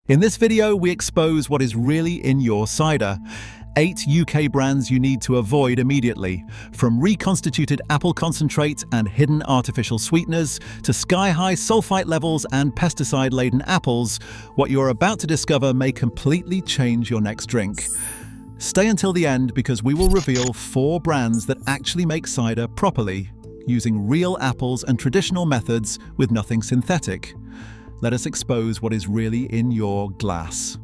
In this video, we expose what is really in your cider. 8 UK brands you need to avoid immediately. From reconstituted apple concentrate and hidden artificial sweeteners to sky-high sulfite levels and pesticide-laden apples, what you're about to discover may completely change your next drink. Stay until the end because we will reveal 4 brands that actually make cider properly, using real apples and traditional methods with nothing synthetic. Let us expose what is really in your glass.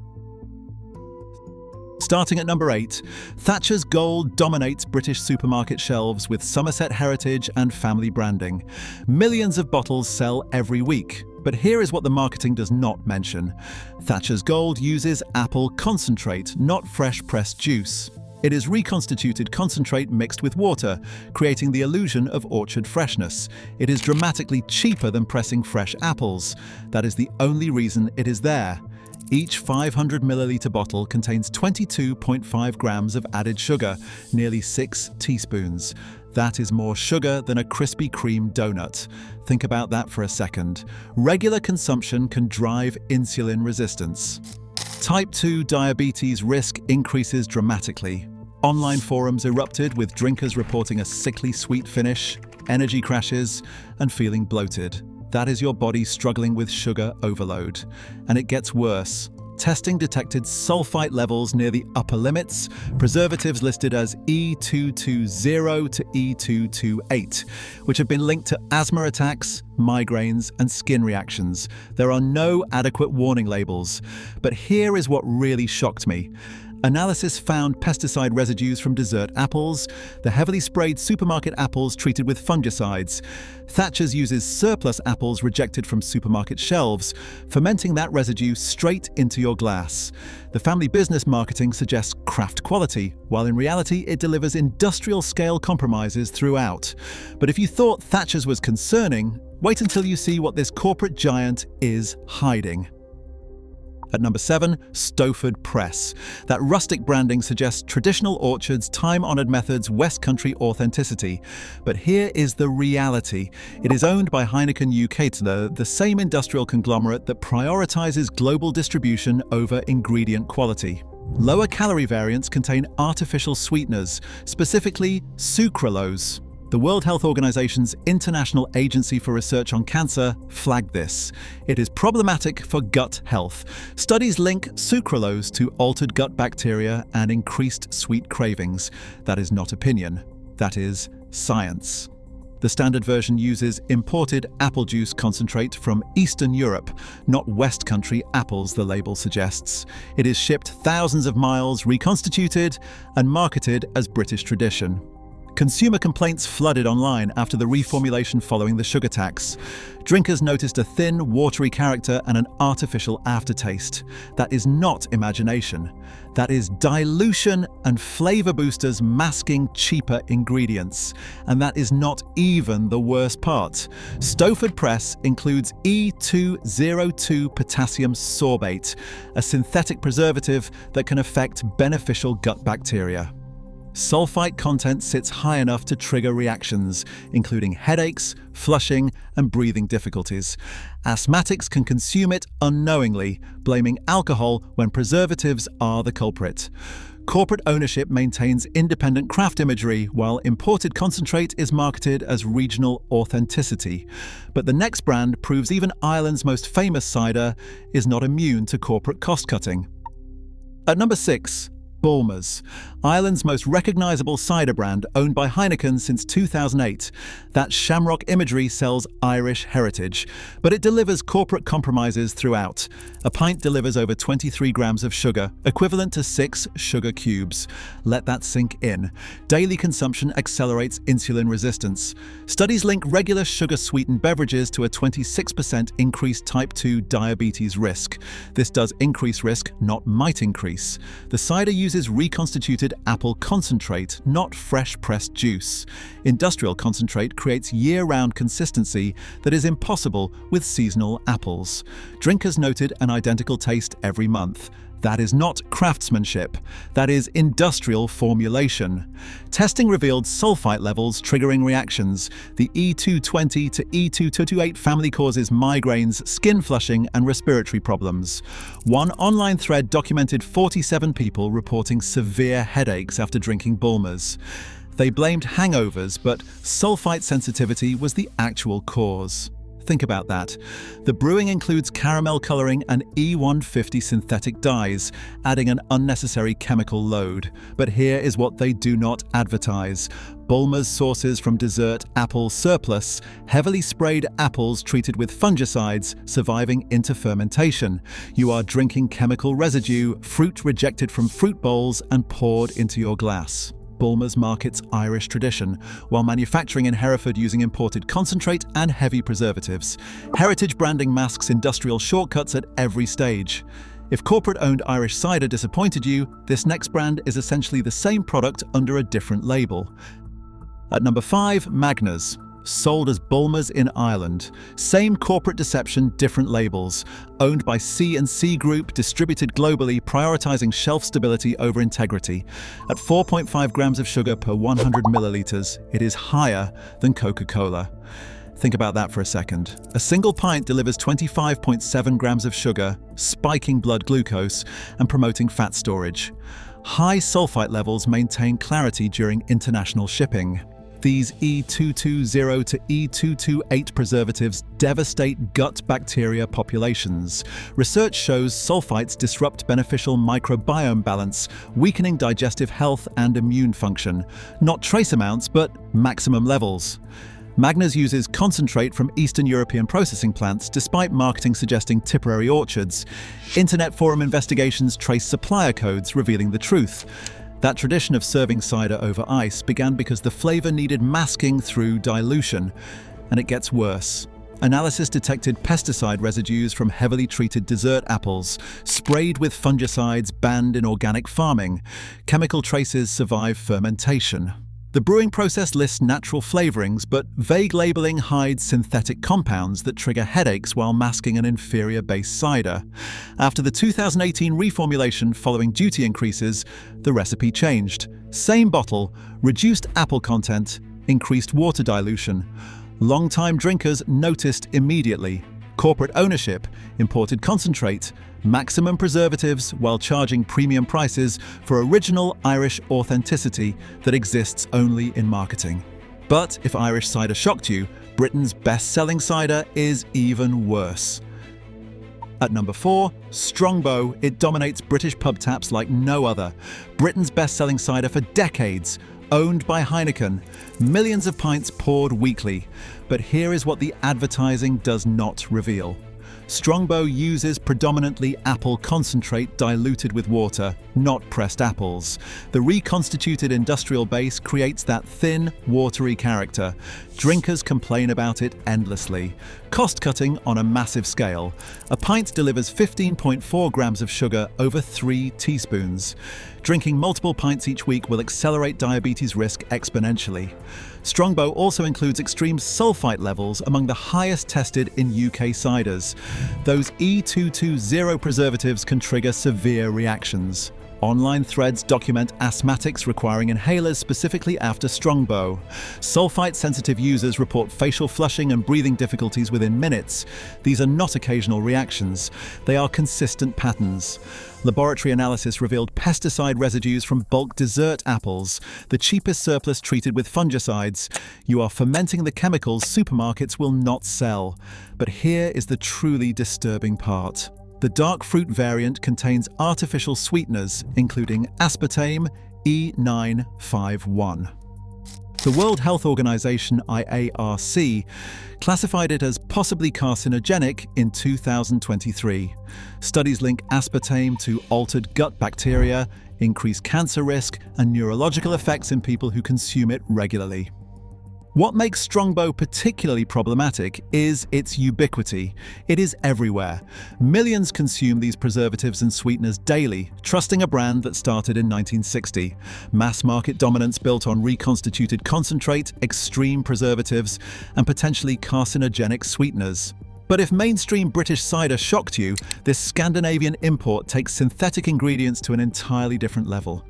Starting at number 8, Thatcher's Gold dominates British supermarket shelves with Somerset heritage and family branding. Millions of bottles sell every week. But here is what the marketing does not mention. Thatcher's Gold uses apple concentrate, not fresh pressed juice. It is reconstituted concentrate mixed with water, creating the illusion of orchard freshness. It is dramatically cheaper than pressing fresh apples. That is the only reason it is there. Each 500 milliliter bottle contains 22.5 grams of added sugar, nearly 6 teaspoons. That is more sugar than a Krispy Kreme donut. Think about that for a second. Regular consumption can drive insulin resistance. Type 2 diabetes risk increases dramatically. Online forums erupted with drinkers reporting a sickly sweet finish, energy crashes, and feeling bloated. That is your body struggling with sugar overload. And it gets worse. Testing detected sulfite levels near the upper limits, preservatives listed as E220 to E228, which have been linked to asthma attacks, migraines, and skin reactions. There are no adequate warning labels. But here is what really shocked me. Analysis found pesticide residues from dessert apples, the heavily sprayed supermarket apples treated with fungicides. Thatcher's uses surplus apples rejected from supermarket shelves, fermenting that residue straight into your glass. The family business marketing suggests craft quality, while in reality it delivers industrial-scale compromises throughout. But if you thought Thatcher's was concerning, wait until you see what this corporate giant is hiding. At number 7, Stoford Press. That rustic branding suggests traditional orchards, time-honored methods, West Country authenticity. But here is the reality. It is owned by Heineken UK, the same industrial conglomerate that prioritizes global distribution over ingredient quality. Lower calorie variants contain artificial sweeteners, specifically sucralose. The World Health Organization's International Agency for Research on Cancer flagged this. It is problematic for gut health. Studies link sucralose to altered gut bacteria and increased sweet cravings. That is not opinion. That is science. The standard version uses imported apple juice concentrate from Eastern Europe, not West Country apples, the label suggests. It is shipped thousands of miles, reconstituted, and marketed as British tradition. Consumer complaints flooded online after the reformulation following the sugar tax. Drinkers noticed a thin, watery character and an artificial aftertaste. That is not imagination. That is dilution and flavor boosters masking cheaper ingredients. And that is not even the worst part. Stoford Press includes E202 potassium sorbate, a synthetic preservative that can affect beneficial gut bacteria. Sulfite content sits high enough to trigger reactions, including headaches, flushing, and breathing difficulties. Asthmatics can consume it unknowingly, blaming alcohol when preservatives are the culprit. Corporate ownership maintains independent craft imagery, while imported concentrate is marketed as regional authenticity. But the next brand proves even Ireland's most famous cider is not immune to corporate cost-cutting. At number 6, Bulmers, Ireland's most recognisable cider brand, owned by Heineken since 2008. That shamrock imagery sells Irish heritage, but it delivers corporate compromises throughout. A pint delivers over 23 grams of sugar, equivalent to 6 sugar cubes. Let that sink in. Daily consumption accelerates insulin resistance. Studies link regular sugar-sweetened beverages to a 26% increased type 2 diabetes risk. This does increase risk, not might increase. The cider uses reconstituted apple concentrate, not fresh pressed juice. Industrial concentrate creates year-round consistency that is impossible with seasonal apples. Drinkers noted an identical taste every month. That is not craftsmanship. That is industrial formulation. Testing revealed sulfite levels triggering reactions. The E220 to E2228 family causes migraines, skin flushing, and respiratory problems. One online thread documented 47 people reporting severe headaches after drinking Bulmers. They blamed hangovers, but sulfite sensitivity was the actual cause. Think about that. The brewing includes caramel coloring and E150 synthetic dyes, adding an unnecessary chemical load. But here is what they do not advertise. Bulmers sources from dessert apple surplus, heavily sprayed apples treated with fungicides, surviving into fermentation. You are drinking chemical residue, fruit rejected from fruit bowls and poured into your glass. Bulmers markets Irish tradition, while manufacturing in Hereford using imported concentrate and heavy preservatives. Heritage branding masks industrial shortcuts at every stage. If corporate-owned Irish cider disappointed you, this next brand is essentially the same product under a different label. At number 5, Magners. Sold as Bulmers in Ireland. Same corporate deception, different labels. Owned by C&C Group, distributed globally, prioritizing shelf stability over integrity. At 4.5 grams of sugar per 100 milliliters, it is higher than Coca-Cola. Think about that for a second. A single pint delivers 25.7 grams of sugar, spiking blood glucose and promoting fat storage. High sulfite levels maintain clarity during international shipping. These E220 to E228 preservatives devastate gut bacteria populations. Research shows sulfites disrupt beneficial microbiome balance, weakening digestive health and immune function. Not trace amounts, but maximum levels. Magners uses concentrate from Eastern European processing plants, despite marketing suggesting Tipperary orchards. Internet forum investigations trace supplier codes, revealing the truth. That tradition of serving cider over ice began because the flavor needed masking through dilution. And it gets worse. Analysis detected pesticide residues from heavily treated dessert apples, sprayed with fungicides banned in organic farming. Chemical traces survive fermentation. The brewing process lists natural flavorings, but vague labeling hides synthetic compounds that trigger headaches while masking an inferior-base cider. After the 2018 reformulation following duty increases, the recipe changed. Same bottle, reduced apple content, increased water dilution. Long-time drinkers noticed immediately. Corporate ownership, imported concentrate, maximum preservatives while charging premium prices for original Irish authenticity that exists only in marketing. But if Irish cider shocked you, Britain's best-selling cider is even worse. At number 4, Strongbow. It dominates British pub taps like no other. Britain's best-selling cider for decades. Owned by Heineken. Millions of pints poured weekly. But here is what the advertising does not reveal. Strongbow uses predominantly apple concentrate diluted with water, not pressed apples. The reconstituted industrial base creates that thin, watery character. Drinkers complain about it endlessly. Cost-cutting on a massive scale. A pint delivers 15.4 grams of sugar over 3 teaspoons. Drinking multiple pints each week will accelerate diabetes risk exponentially. Strongbow also includes extreme sulfite levels among the highest tested in UK ciders. Those E220 preservatives can trigger severe reactions. Online threads document asthmatics requiring inhalers specifically after Strongbow. Sulfite-sensitive users report facial flushing and breathing difficulties within minutes. These are not occasional reactions. They are consistent patterns. Laboratory analysis revealed pesticide residues from bulk dessert apples, the cheapest surplus treated with fungicides. You are fermenting the chemicals supermarkets will not sell. But here is the truly disturbing part. The dark fruit variant contains artificial sweeteners, including aspartame E951. The World Health Organization IARC classified it as possibly carcinogenic in 2023. Studies link aspartame to altered gut bacteria, increased cancer risk, and neurological effects in people who consume it regularly. What makes Strongbow particularly problematic is its ubiquity. It is everywhere. Millions consume these preservatives and sweeteners daily, trusting a brand that started in 1960. Mass market dominance built on reconstituted concentrate, extreme preservatives, and potentially carcinogenic sweeteners. But if mainstream British cider shocked you, this Scandinavian import takes synthetic ingredients to an entirely different level.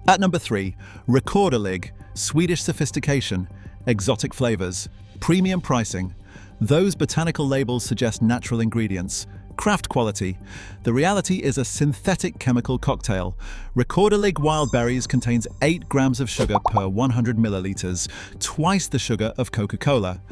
At number 3, Rekorderlig, Swedish sophistication, exotic flavors, premium pricing. Those botanical labels suggest natural ingredients, craft quality. The reality is a synthetic chemical cocktail. Rekorderlig wild berries contains 8 grams of sugar per 100 milliliters, twice the sugar of Coca-Cola.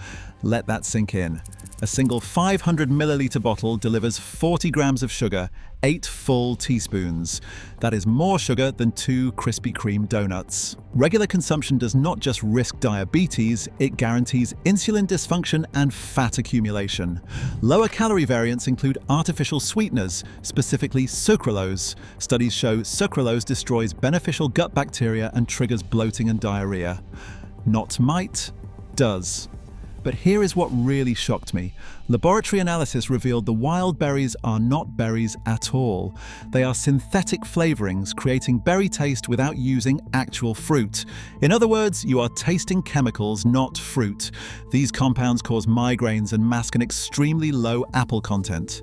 Let that sink in. A single 500 milliliter bottle delivers 40 grams of sugar, 8 full teaspoons. That is more sugar than 2 Krispy Kreme donuts. Regular consumption does not just risk diabetes, it guarantees insulin dysfunction and fat accumulation. Lower calorie variants include artificial sweeteners, specifically sucralose. Studies show sucralose destroys beneficial gut bacteria and triggers bloating and diarrhea. Not might, does. But here is what really shocked me. Laboratory analysis revealed the wild berries are not berries at all. They are synthetic flavorings, creating berry taste without using actual fruit. In other words, you are tasting chemicals, not fruit. These compounds cause migraines and mask an extremely low apple content.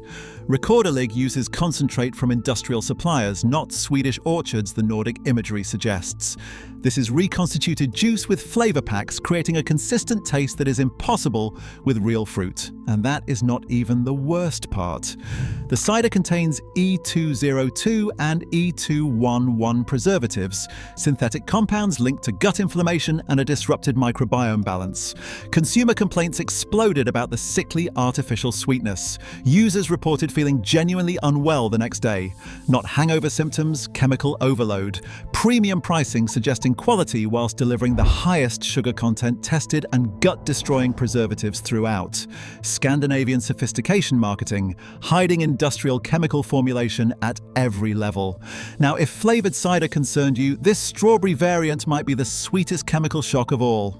Rekorderlig uses concentrate from industrial suppliers, not Swedish orchards the Nordic imagery suggests. This is reconstituted juice with flavor packs, creating a consistent taste that is impossible with real fruit. And that is not even the worst part. The cider contains E202 and E211 preservatives, synthetic compounds linked to gut inflammation and a disrupted microbiome balance. Consumer complaints exploded about the sickly artificial sweetness. Users reported feeling genuinely unwell the next day. Not hangover symptoms, chemical overload. Premium pricing suggesting quality whilst delivering the highest sugar content tested and gut-destroying preservatives throughout. Scandinavian sophistication marketing, hiding industrial chemical formulation at every level. Now, if flavored cider concerned you, this strawberry variant might be the sweetest chemical shock of all.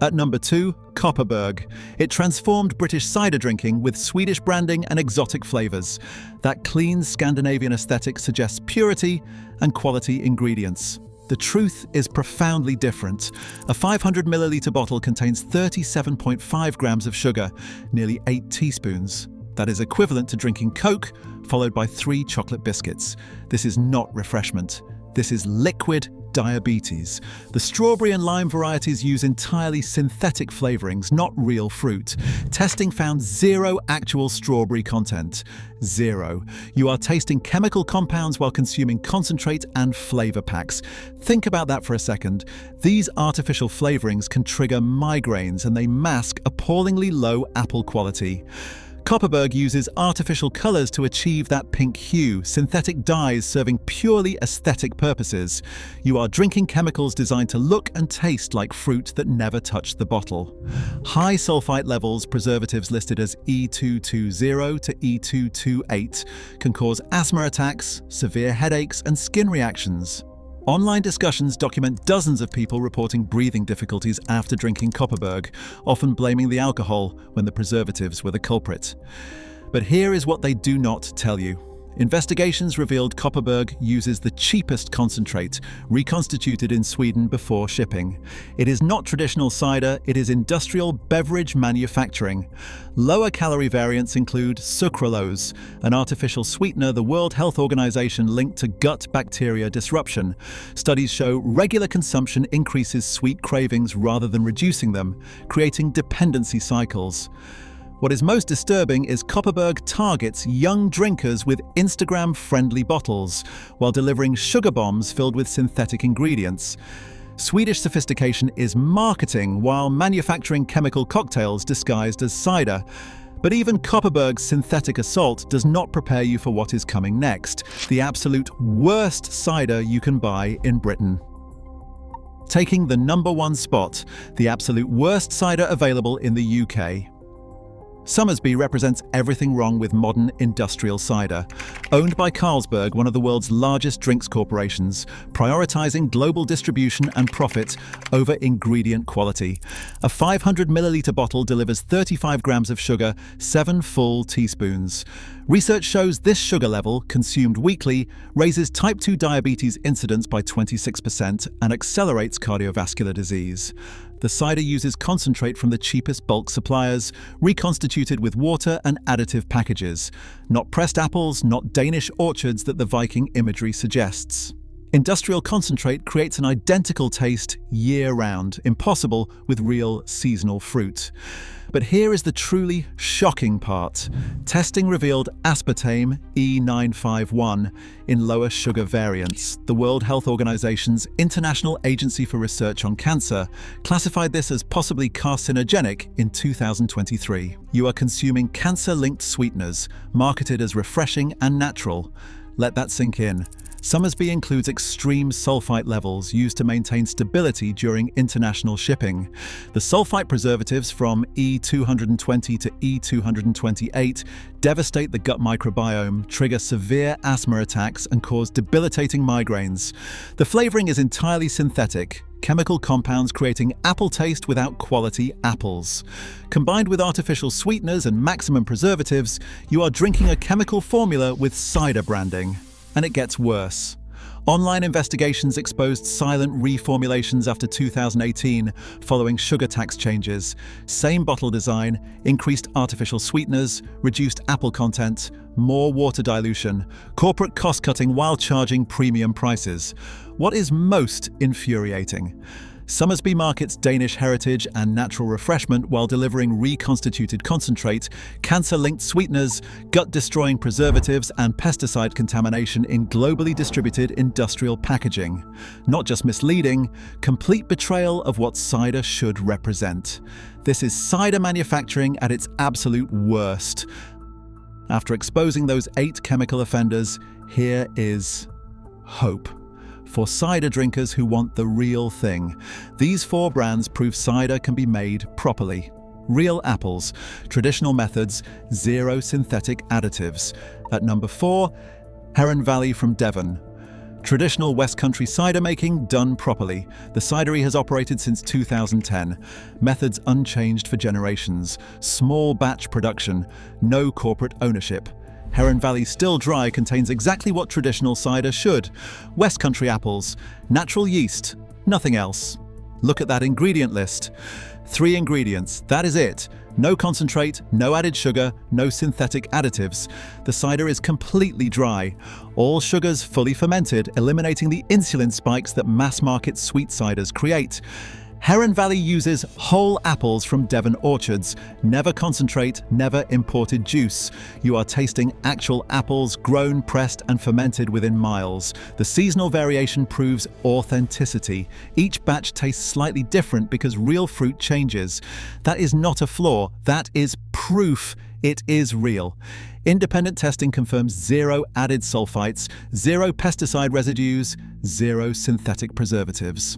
At number 2, Kopparberg. It transformed British cider drinking with Swedish branding and exotic flavors. That clean Scandinavian aesthetic suggests purity and quality ingredients. The truth is profoundly different. A 500 milliliter bottle contains 37.5 grams of sugar, nearly 8 teaspoons. That is equivalent to drinking Coke, followed by 3 chocolate biscuits. This is not refreshment. This is liquid diabetes. The strawberry and lime varieties use entirely synthetic flavorings, not real fruit. Testing found 0 actual strawberry content. 0. You are tasting chemical compounds while consuming concentrate and flavor packs. Think about that for a second. These artificial flavorings can trigger migraines and they mask appallingly low apple quality. Kopparberg uses artificial colors to achieve that pink hue, synthetic dyes serving purely aesthetic purposes. You are drinking chemicals designed to look and taste like fruit that never touched the bottle. High sulphite levels, preservatives listed as E220 to E228, can cause asthma attacks, severe headaches, and skin reactions. Online discussions document dozens of people reporting breathing difficulties after drinking Kopparberg, often blaming the alcohol when the preservatives were the culprit. But here is what they do not tell you. Investigations revealed Kopparberg uses the cheapest concentrate, reconstituted in Sweden before shipping. It is not traditional cider, it is industrial beverage manufacturing. Lower calorie variants include sucralose, an artificial sweetener the World Health Organization linked to gut bacteria disruption. Studies show regular consumption increases sweet cravings rather than reducing them, creating dependency cycles. What is most disturbing is Kopparberg targets young drinkers with Instagram-friendly bottles, while delivering sugar bombs filled with synthetic ingredients. Swedish sophistication is marketing while manufacturing chemical cocktails disguised as cider. But even Kopparberg's synthetic assault does not prepare you for what is coming next, the absolute worst cider you can buy in Britain. Taking the #1 spot, the absolute worst cider available in the UK. Somersby represents everything wrong with modern industrial cider. Owned by Carlsberg, one of the world's largest drinks corporations, prioritizing global distribution and profit over ingredient quality. A 500 milliliter bottle delivers 35 grams of sugar, 7 full teaspoons. Research shows this sugar level, consumed weekly, raises type 2 diabetes incidence by 26% and accelerates cardiovascular disease. The cider uses concentrate from the cheapest bulk suppliers, reconstituted with water and additive packages. Not pressed apples, not Danish orchards that the Viking imagery suggests. Industrial concentrate creates an identical taste year-round, impossible with real seasonal fruit. But here is the truly shocking part. Testing revealed aspartame E951 in lower sugar variants. The World Health Organization's International Agency for Research on Cancer classified this as possibly carcinogenic in 2023. You are consuming cancer-linked sweeteners, marketed as refreshing and natural. Let that sink in. Somersby includes extreme sulphite levels used to maintain stability during international shipping. The sulphite preservatives from E220 to E228 devastate the gut microbiome, trigger severe asthma attacks, and cause debilitating migraines. The flavoring is entirely synthetic, chemical compounds creating apple taste without quality apples. Combined with artificial sweeteners and maximum preservatives, you are drinking a chemical formula with cider branding. And it gets worse. Online investigations exposed silent reformulations after 2018 following sugar tax changes. Same bottle design, increased artificial sweeteners, reduced apple content, more water dilution, corporate cost-cutting while charging premium prices. What is most infuriating? Somersby markets Danish heritage and natural refreshment while delivering reconstituted concentrate, cancer-linked sweeteners, gut-destroying preservatives, and pesticide contamination in globally distributed industrial packaging. Not just misleading, complete betrayal of what cider should represent. This is cider manufacturing at its absolute worst. After exposing those 8 chemical offenders, here is hope. For cider drinkers who want the real thing. These 4 brands prove cider can be made properly. Real apples, traditional methods, 0 synthetic additives. At number 4, Heron Valley from Devon. Traditional West Country cider making done properly. The cidery has operated since 2010. Methods unchanged for generations. Small batch production. No corporate ownership. Heron Valley Still Dry contains exactly what traditional cider should. West Country apples, natural yeast, nothing else. Look at that ingredient list. 3 ingredients, that is it. No concentrate, no added sugar, no synthetic additives. The cider is completely dry. All sugars fully fermented, eliminating the insulin spikes that mass-market sweet ciders create. Heron Valley uses whole apples from Devon orchards. Never concentrate, never imported juice. You are tasting actual apples grown, pressed, and fermented within miles. The seasonal variation proves authenticity. Each batch tastes slightly different because real fruit changes. That is not a flaw, that is proof it is real. Independent testing confirms 0 added sulphites, 0 pesticide residues, 0 synthetic preservatives.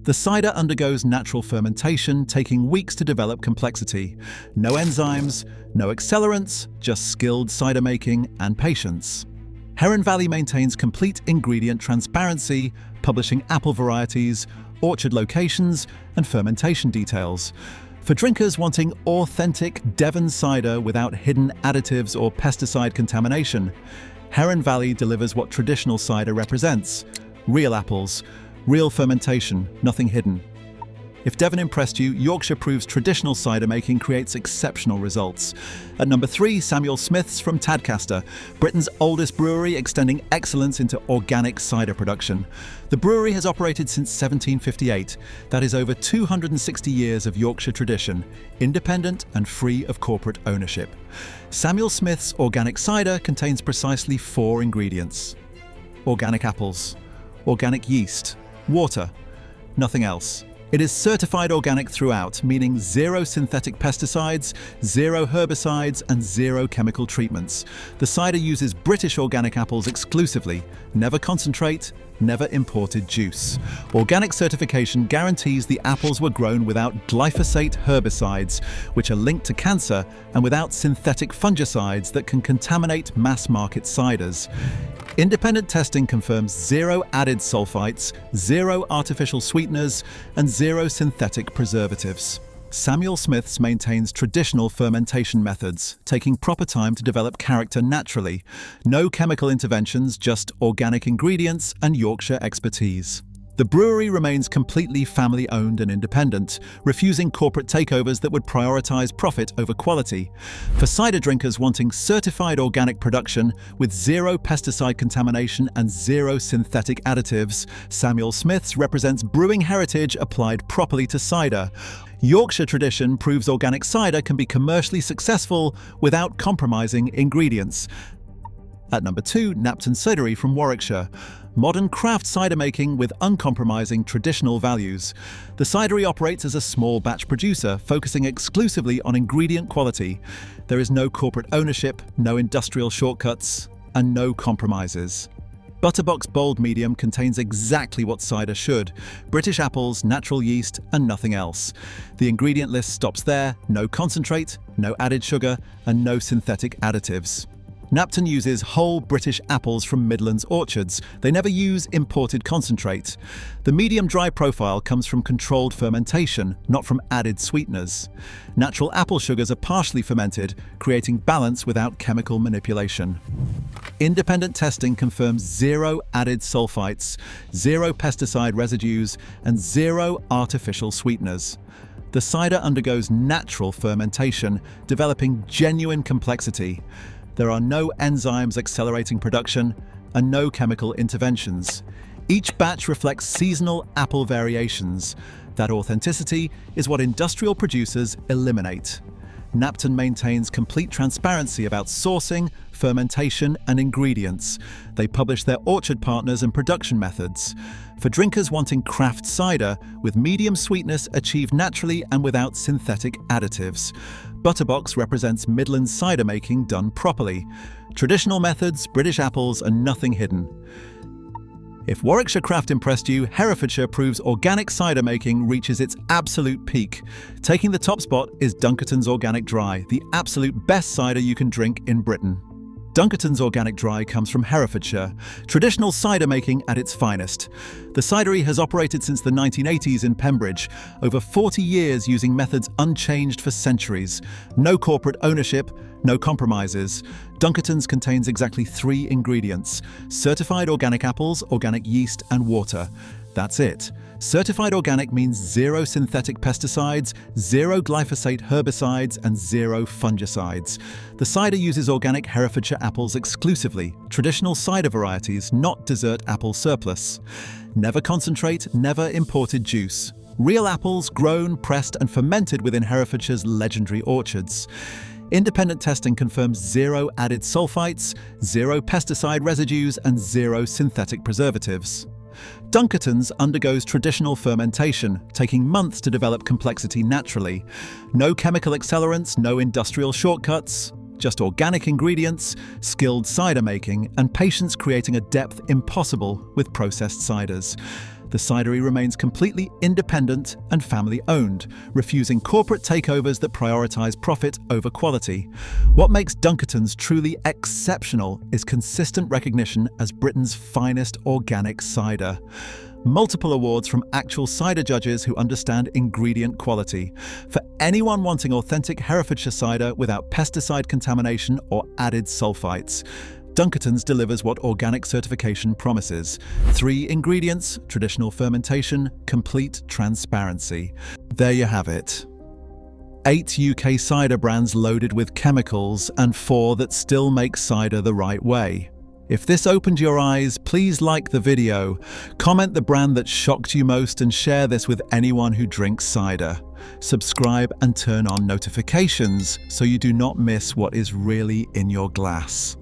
The cider undergoes natural fermentation, taking weeks to develop complexity. No enzymes, no accelerants, just skilled cider making and patience. Heron Valley maintains complete ingredient transparency, publishing apple varieties, orchard locations, and fermentation details. For drinkers wanting authentic Devon cider without hidden additives or pesticide contamination, Heron Valley delivers what traditional cider represents: real apples, real fermentation, nothing hidden. If Devon impressed you, Yorkshire proves traditional cider making creates exceptional results. At number 3, Samuel Smith's from Tadcaster, Britain's oldest brewery extending excellence into organic cider production. The brewery has operated since 1758. That is over 260 years of Yorkshire tradition, independent and free of corporate ownership. Samuel Smith's organic cider contains precisely 4 ingredients: organic apples, organic yeast, water, nothing else. It is certified organic throughout, meaning 0 synthetic pesticides, 0 herbicides, and 0 chemical treatments. The cider uses British organic apples exclusively, never concentrate, never imported juice. Organic certification guarantees the apples were grown without glyphosate herbicides, which are linked to cancer, and without synthetic fungicides that can contaminate mass-market ciders. Independent testing confirms 0 added sulphites, 0 artificial sweeteners, and 0 synthetic preservatives. Samuel Smith's maintains traditional fermentation methods, taking proper time to develop character naturally. No chemical interventions, just organic ingredients and Yorkshire expertise. The brewery remains completely family-owned and independent, refusing corporate takeovers that would prioritize profit over quality. For cider drinkers wanting certified organic production with zero pesticide contamination and zero synthetic additives, Samuel Smith's represents brewing heritage applied properly to cider. Yorkshire tradition proves organic cider can be commercially successful without compromising ingredients. At number 2, Knapton Cidery from Warwickshire. Modern craft cider making with uncompromising traditional values. The cidery operates as a small batch producer, focusing exclusively on ingredient quality. There is no corporate ownership, no industrial shortcuts, and no compromises. Butterbox Bold Medium contains exactly what cider should: British apples, natural yeast, and nothing else. The ingredient list stops there: no concentrate, no added sugar, and no synthetic additives. Knapton uses whole British apples from Midlands orchards. They never use imported concentrate. The medium dry profile comes from controlled fermentation, not from added sweeteners. Natural apple sugars are partially fermented, creating balance without chemical manipulation. Independent testing confirms zero added sulphites, zero pesticide residues, and zero artificial sweeteners. The cider undergoes natural fermentation, developing genuine complexity. There are no enzymes accelerating production and no chemical interventions. Each batch reflects seasonal apple variations. That authenticity is what industrial producers eliminate. Knapton maintains complete transparency about sourcing, fermentation, and ingredients. They publish their orchard partners and production methods. For drinkers wanting craft cider, with medium sweetness achieved naturally and without synthetic additives. Butterbox represents Midlands cider making done properly. Traditional methods, British apples, and nothing hidden. If Warwickshire craft impressed you, Herefordshire proves organic cider making reaches its absolute peak. Taking the top spot is Dunkerton's Organic Dry, the absolute best cider you can drink in Britain. Dunkerton's Organic Dry comes from Herefordshire, traditional cider making at its finest. The cidery has operated since the 1980s in Pembridge, over 40 years using methods unchanged for centuries. No corporate ownership, no compromises. Dunkerton's contains exactly 3 ingredients: certified organic apples, organic yeast, and water. That's it. Certified organic means zero synthetic pesticides, zero glyphosate herbicides, and zero fungicides. The cider uses organic Herefordshire apples exclusively, traditional cider varieties, not dessert apple surplus. Never concentrate, never imported juice. Real apples grown, pressed, and fermented within Herefordshire's legendary orchards. Independent testing confirms zero added sulphites, zero pesticide residues, and zero synthetic preservatives. Dunkerton's undergoes traditional fermentation, taking months to develop complexity naturally. No chemical accelerants, no industrial shortcuts, just organic ingredients, skilled cider making, and patience creating a depth impossible with processed ciders. The cidery remains completely independent and family-owned, refusing corporate takeovers that prioritize profit over quality. What makes Dunkerton's truly exceptional is consistent recognition as Britain's finest organic cider. Multiple awards from actual cider judges who understand ingredient quality. For anyone wanting authentic Herefordshire cider without pesticide contamination or added sulphites, Dunkerton's delivers what organic certification promises. 3 ingredients, traditional fermentation, complete transparency. There you have it. 8 UK cider brands loaded with chemicals and 4 that still make cider the right way. If this opened your eyes, please like the video, comment the brand that shocked you most, and share this with anyone who drinks cider. Subscribe and turn on notifications so you do not miss what is really in your glass.